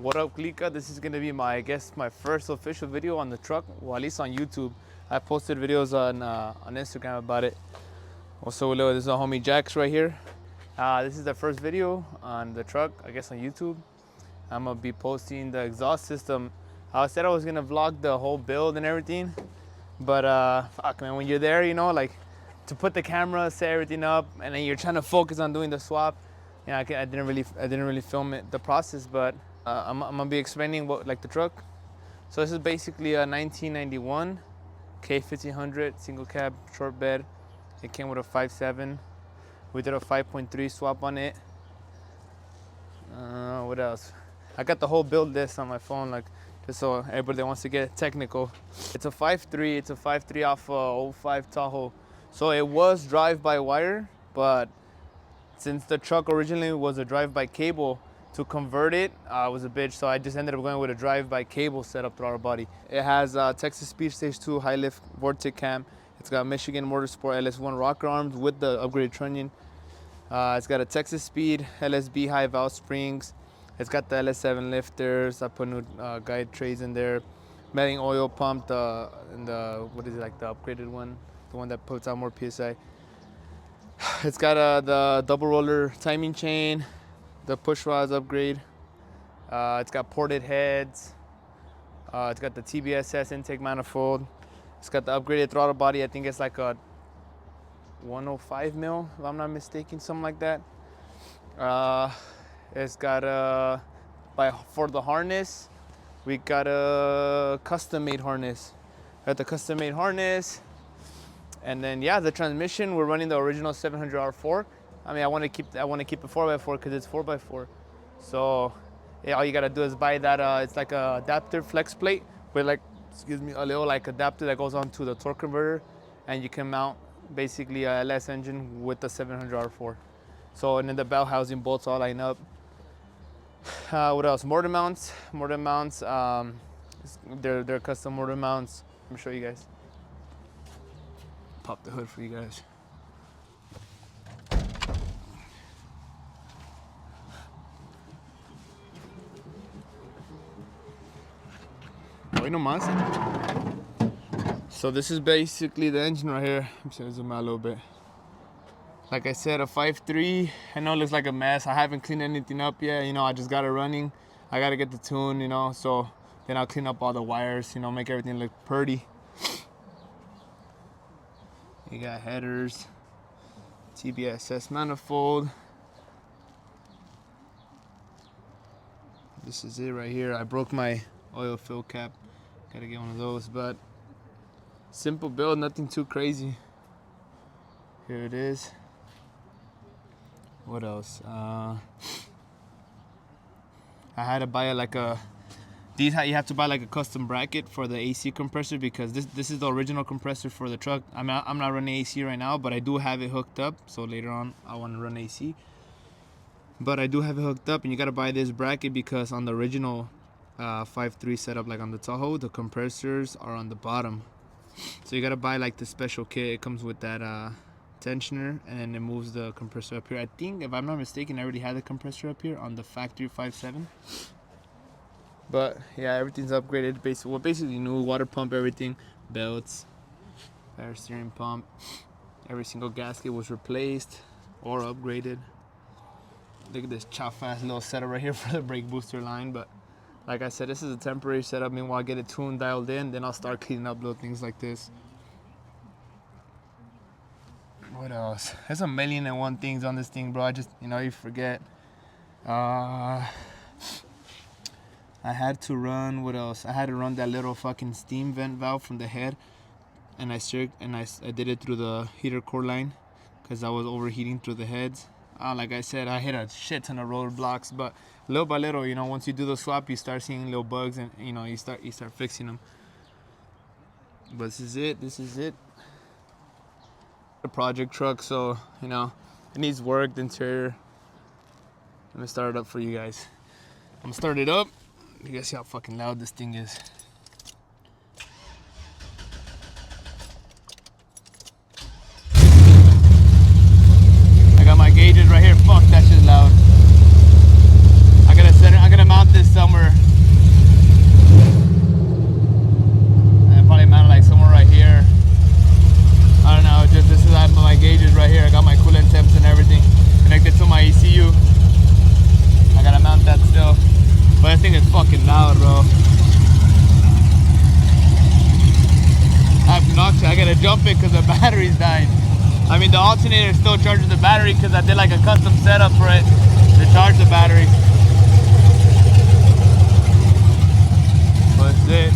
What up, Klika? This is gonna be I guess my first official video on the truck, well, at least on YouTube. I posted videos on Instagram about it. Also, this is a homie Jax right here. This is the first video on the truck, I guess on YouTube. I'm gonna be posting the exhaust system. I said I was gonna vlog the whole build and everything, but fuck man, when you're there, you know, like to put the camera, set everything up, and then you're trying to focus on doing the swap. Yeah, I didn't really film it, the process, but I'm gonna be explaining what like the truck. So this is basically a 1991 K1500 single cab short bed. It came with a 5.7. We did a 5.3 swap on it. What else? I got the whole build list on my phone, like just so everybody that wants to get technical. It's a 5.3. It's a 5.3 off a 05 Tahoe. So it was drive-by-wire, but since the truck originally was a drive-by cable, to convert it was a bitch. So I just ended up going with a drive-by cable setup throttle body. It has Texas Speed Stage 2 high lift Vortic cam. It's got Michigan Motorsport LS1 rocker arms with the upgraded trunnion. It's got a Texas Speed LSB high valve springs. It's got the LS7 lifters. I put new guide trays in there. Melting oil pump, what is it, like the upgraded one, the one that puts out more PSI. It's got the double roller timing chain, the push rods upgrade. It's got ported heads. It's got the TBSS intake manifold. It's got the upgraded throttle body. I think it's like a 105 mil, if I'm not mistaken, something like that. It's got for the harness, we got a custom-made harness. Got the custom-made harness, and then yeah, the transmission. We're running the original 700R4. I mean, I want to keep the 4x4 because it's 4x4. So yeah, all you gotta do is buy that. It's like a adapter flex plate with like, a little like adapter that goes onto the torque converter, and you can mount basically a LS engine with the 700R4. So, and then the bell housing bolts all line up. What else? Mortar mounts. They're custom mortar mounts. Let me show you guys. Pop the hood for you guys. Wait, no más. So this is basically the engine right here. I'm just gonna zoom out a little bit. Like I said, a 5.3. I know it looks like a mess. I haven't cleaned anything up yet. You know, I just got it running. I gotta get the tune, you know, so then I'll clean up all the wires, you know, make everything look pretty. You got headers, TBSS manifold. This is it right here. I broke my oil fill cap. Gotta get one of those, but simple build, nothing too crazy. Here it is. What else? I had to buy you have to buy like a custom bracket for the AC compressor, because this is the original compressor for the truck. I'm not running AC right now, but I do have it hooked up. So later on, I want to run AC. But I do have it hooked up, and you gotta buy this bracket because on the original 5.3 setup, like on the Tahoe, the compressors are on the bottom. So you gotta buy like the special kit. It comes with that tensioner, and then it moves the compressor up here. I think, if I'm not mistaken, I already had the compressor up here on the factory 5.7. But yeah, everything's upgraded. Basically new water pump, everything, belts, power steering pump. Every single gasket was replaced or upgraded. Look at this chop fast little setup right here for the brake booster line. But like I said, this is a temporary setup. Meanwhile, I get it tuned, dialed in, then I'll start cleaning up little things like this. What else? There's a million and one things on this thing, bro. I just, you forget. I had to run, what else? I had to run that little fucking steam vent valve from the head, and I did it through the heater core line because I was overheating through the heads. Like I said, I hit a shit ton of roadblocks, but little by little, once you do the swap, you start seeing little bugs, and you start fixing them. But this is it. A project truck, so it needs work. The interior. Let me start it up for you guys. I'm gonna start it up. You guys see how fucking loud this thing is. I got my gauges right here. Fuck, that shit's loud. I'm gonna mount this somewhere. But I think it's fucking loud, bro. I gotta jump it because the battery's dying. I mean, the alternator still charges the battery because I did like a custom setup for it to charge the battery. But that's it.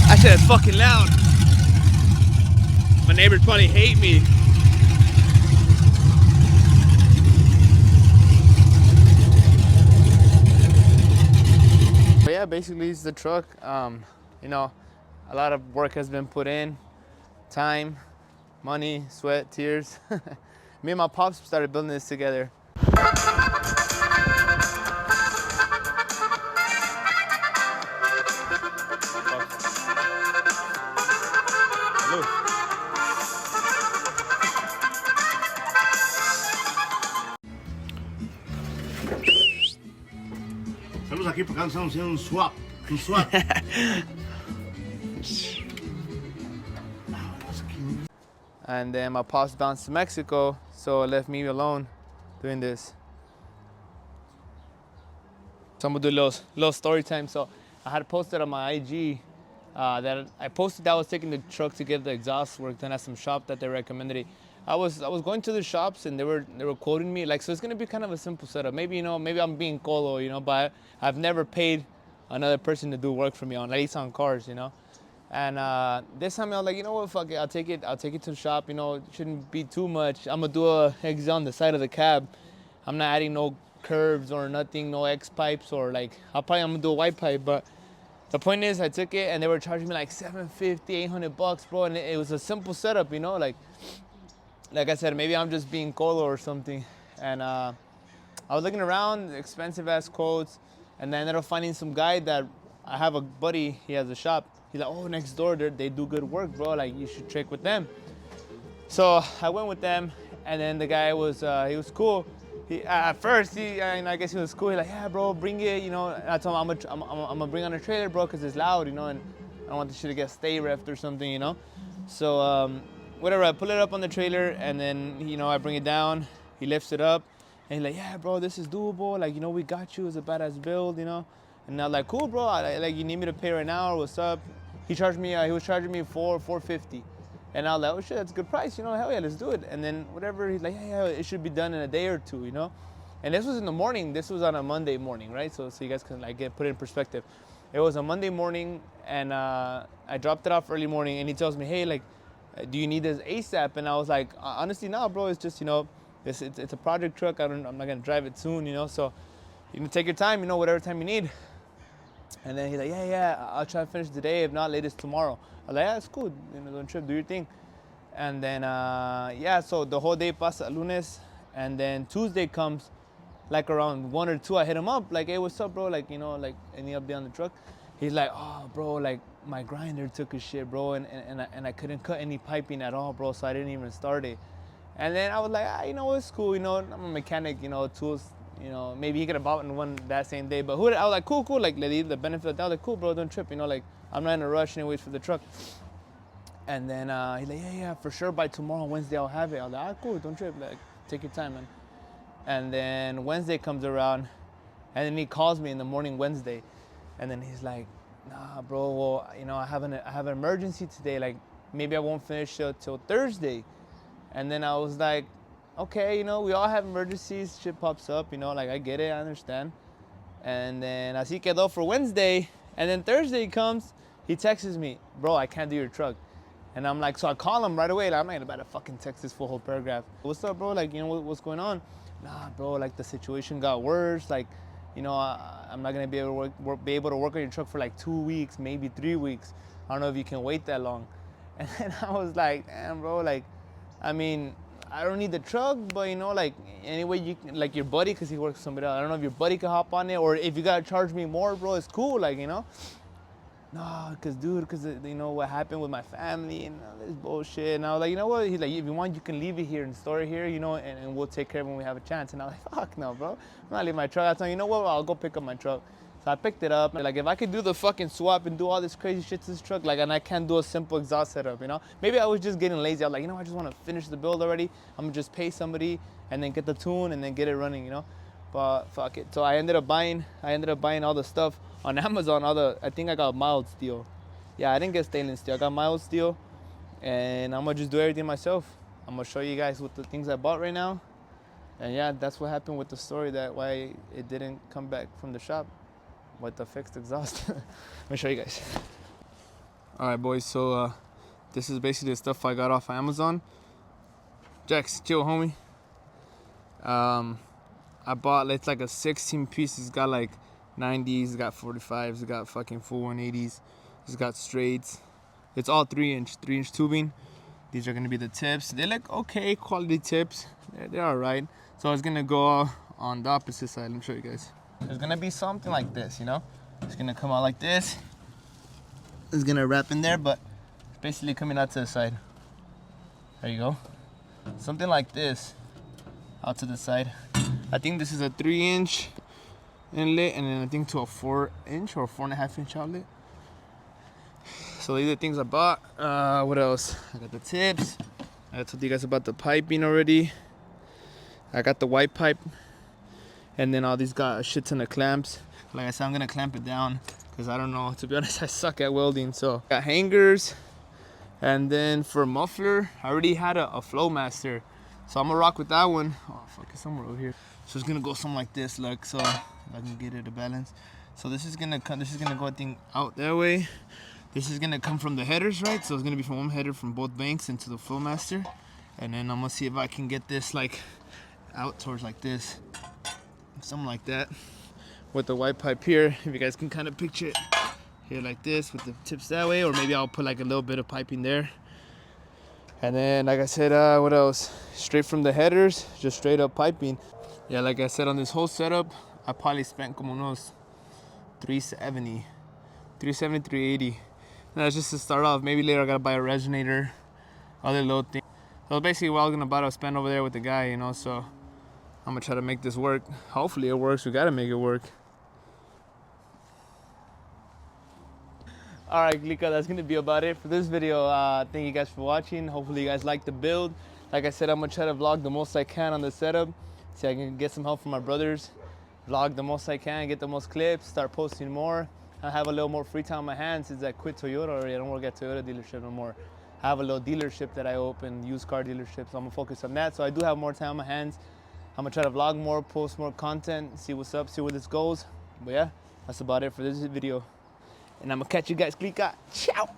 That shit is fucking loud. My neighbors probably hate me. But yeah, basically it's the truck. You know, a lot of work has been put in, time, money, sweat, tears. Me and my pops started building this together. Estamos aqui por causa de um swap. Um swap. And then my pops bounced to Mexico, so it left me alone doing this. So I'm gonna do a little story time. So I had posted on my IG that I posted that I was taking the truck to get the exhaust work done at some shop that they recommended it. I was going to the shops and they were quoting me like, so it's gonna be kind of a simple setup. Maybe, you know, maybe I'm being colo, you know, but I've never paid another person to do work for me, at least on cars, you know. And this time I was like, you know what, fuck it, I'll take it to the shop. You know, it shouldn't be too much. I'm gonna do a exit on the side of the cab. I'm not adding no curves or nothing, no X pipes or like, I'm gonna do a white pipe. But the point is, I took it and they were charging me like $750, $800, bro. And it was a simple setup, you know, like I said, maybe I'm just being colo or something. And I was looking around, expensive ass quotes, and then I ended up finding some guy that I have a buddy, he has a shop. He's like, oh, next door, they do good work, bro. Like, you should check with them. So I went with them, and then the guy was, he was cool. At first, I guess he was cool. He's like, yeah, bro, bring it, you know. And I told him, I'm gonna bring on a trailer, bro, because it's loud, you know, and I don't want the shit to get stay reffed or something, you know. So, whatever, I pull it up on the trailer, and then, you know, I bring it down. He lifts it up, and he's like, yeah, bro, this is doable. Like, you know, we got you. It's a badass build, you know. And I was like, cool, bro. Like, you need me to pay right now, or what's up? He charged me. He was charging me $450, and I was like, oh shit, that's a good price, you know. Hell yeah, let's do it. And then whatever, he's like, yeah, it should be done in a day or two, you know. And this was in the morning. This was on a Monday morning, right? So you guys can like put it in perspective. It was a Monday morning, and I dropped it off early morning, and he tells me, hey, like, do you need this ASAP? And I was like, honestly, no, bro. It's just, you know, it's a project truck. I'm not gonna drive it soon, you know. So you can take your time, you know, whatever time you need. And then he's like, yeah, I'll try to finish today. If not, latest tomorrow. I was like, yeah, it's cool. You know, don't trip, do your thing. And then, yeah, so the whole day pasa lunes. And then Tuesday comes, like around 1 or 2, I hit him up. Like, hey, what's up, bro? Like, you know, like, any update on the truck? He's like, oh, bro, like, my grinder took a shit, bro. And I couldn't cut any piping at all, bro. So I didn't even start it. And then I was like, you know, it's cool. You know, I'm a mechanic, you know, tools. You know, maybe he could have bought one that same day, but I was like, cool, like, the benefit of that. I was like, cool, bro, don't trip, you know, like, I'm not in a rush anyways for the truck. And then he's like, yeah, for sure, by tomorrow, Wednesday, I'll have it. I was like, cool, don't trip, like, take your time, man. And then Wednesday comes around, and then he calls me in the morning Wednesday, and then he's like, nah, bro, well, you know, I have an emergency today, like, maybe I won't finish till Thursday. And then I was like, okay, you know, we all have emergencies, shit pops up, you know, like, I get it, I understand. And then así quedó for Wednesday, and then Thursday comes, he texts me, bro, I can't do your truck. And I'm like, so I call him right away, like, I'm not about to fucking text this full whole paragraph. What's up, bro, like, you know, what's going on? Nah, bro, like, the situation got worse, like, you know, I'm not gonna be able to work on your truck for like 2 weeks, maybe 3 weeks. I don't know if you can wait that long. And then I was like, damn, bro, like, I mean, I don't need the truck, but, you know, like, anyway, you can, like, your buddy, because he works with somebody else. I don't know if your buddy can hop on it, or if you got to charge me more, bro, it's cool, like, you know. No, because, dude, you know, what happened with my family and all this bullshit. And I was like, you know what? He's like, if you want, you can leave it here and store it here, you know, and we'll take care of it when we have a chance. And I was like, fuck no, bro. I'm not leaving my truck. I told him, you know what? I'll go pick up my truck. So I picked it up. Like, if I could do the fucking swap and do all this crazy shit to this truck, like, and I can't do a simple exhaust setup, you know? Maybe I was just getting lazy. I was like, you know, I just want to finish the build already. I'm gonna just pay somebody and then get the tune and then get it running, you know? But fuck it. So I ended up buying all the stuff on Amazon. I think I got mild steel. Yeah, I didn't get stainless steel. I got mild steel, and I'm gonna just do everything myself. I'm gonna show you guys what the things I bought right now. And yeah, that's what happened with the story, that why it didn't come back from the shop with the fixed exhaust. Let me show you guys. All right, boys, so this is basically the stuff I got off of Amazon. Jax, chill, homie. I bought, it's like a 16 piece. It's got like 90s, it's got 45s, it's got fucking full 180s, it's got straights. It's all 3-inch tubing. These are gonna be the tips. They look okay, quality tips. They're all right. So it's gonna go on the opposite side. Let me show you guys. There's gonna be something like this, you know? It's gonna come out like this. It's gonna wrap in there, but it's basically coming out to the side. There you go. Something like this out to the side. I think this is a 3-inch inlet, and then I think to a 4-inch or 4.5-inch outlet. So these are the things I bought. What else? I got the tips. I told you guys about the piping already. I got the white pipe. And then all these got a shit ton of clamps. Like I said, I'm gonna clamp it down because I don't know. To be honest, I suck at welding. So got hangers. And then for muffler, I already had a Flowmaster. So I'm gonna rock with that one. Oh fuck, it's somewhere over here. So it's gonna go something like this, like so. If I can get it to balance. So this is gonna come. This is gonna go, I think, out that way. This is gonna come from the headers, right? So it's gonna be from one header from both banks into the Flowmaster. And then I'm gonna see if I can get this like out towards like this. Something like that. With the white pipe here. If you guys can kind of picture it here like this with the tips that way. Or maybe I'll put like a little bit of piping there. And then, like I said, what else? Straight from the headers, just straight up piping. Yeah, like I said, on this whole setup, I probably spent como unos 370, 380. And that's just to start off. Maybe later I gotta buy a resonator, other little thing. So basically what I was gonna buy, I'll spend over there with the guy, you know, so I'm gonna try to make this work. Hopefully it works, we gotta make it work. All right, Glika, that's gonna be about it for this video. Thank you guys for watching. Hopefully you guys like the build. Like I said, I'm gonna try to vlog the most I can on the setup. See, I can get some help from my brothers. Vlog the most I can, get the most clips, start posting more. I have a little more free time on my hands since I quit Toyota already. I don't work at Toyota dealership no more. I have a little dealership that I opened, used car dealership, so I'm gonna focus on that. So I do have more time on my hands. I'm gonna try to vlog more, post more content, see what's up, see where this goes. But yeah, that's about it for this video. And I'm gonna catch you guys, Glika. Ciao!